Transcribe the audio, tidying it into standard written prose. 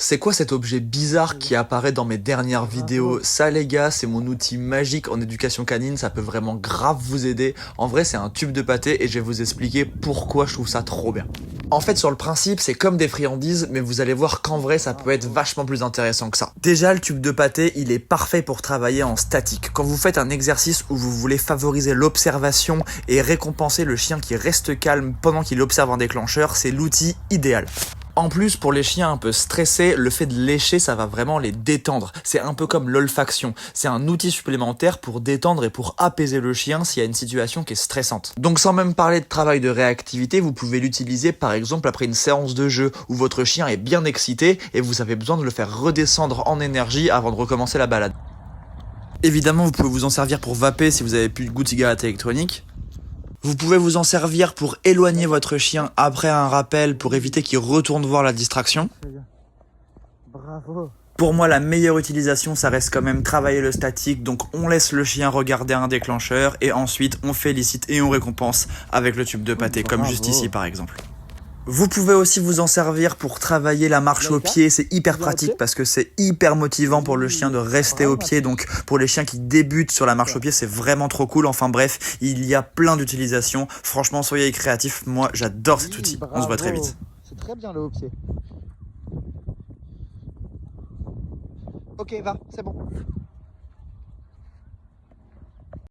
C'est quoi cet objet bizarre qui apparaît dans mes dernières vidéos? Ça les gars, c'est mon outil magique en éducation canine, ça peut vraiment grave vous aider. En vrai, c'est un tube de pâté et je vais vous expliquer pourquoi je trouve ça trop bien. En fait, sur le principe, c'est comme des friandises, mais vous allez voir qu'en vrai, ça peut être vachement plus intéressant que ça. Déjà, le tube de pâté, il est parfait pour travailler en statique. Quand vous faites un exercice où vous voulez favoriser l'observation et récompenser le chien qui reste calme pendant qu'il observe un déclencheur, c'est l'outil idéal. En plus, pour les chiens un peu stressés, le fait de lécher, ça va vraiment les détendre. C'est un peu comme l'olfaction. C'est un outil supplémentaire pour détendre et pour apaiser le chien s'il y a une situation qui est stressante. Donc sans même parler de travail de réactivité, vous pouvez l'utiliser par exemple après une séance de jeu où votre chien est bien excité et vous avez besoin de le faire redescendre en énergie avant de recommencer la balade. Évidemment, vous pouvez vous en servir pour vaper si vous avez plus de goût de cigarette électronique. Vous pouvez vous en servir pour éloigner votre chien après un rappel pour éviter qu'il retourne voir la distraction. Bravo. Pour moi, la meilleure utilisation, ça reste quand même travailler le statique. Donc on laisse le chien regarder un déclencheur et ensuite on félicite et on récompense avec le tube de pâté, comme juste ici par exemple. Vous pouvez aussi vous en servir pour travailler la marche au pied, c'est hyper pratique parce que c'est hyper motivant pour le chien de rester au pied, donc pour les chiens qui débutent sur la marche au pied, c'est vraiment trop cool. Enfin bref, il y a plein d'utilisations, franchement soyez créatifs, moi j'adore cet outil, on se voit très vite. C'est très bien le haut pied. Ok, va, c'est bon.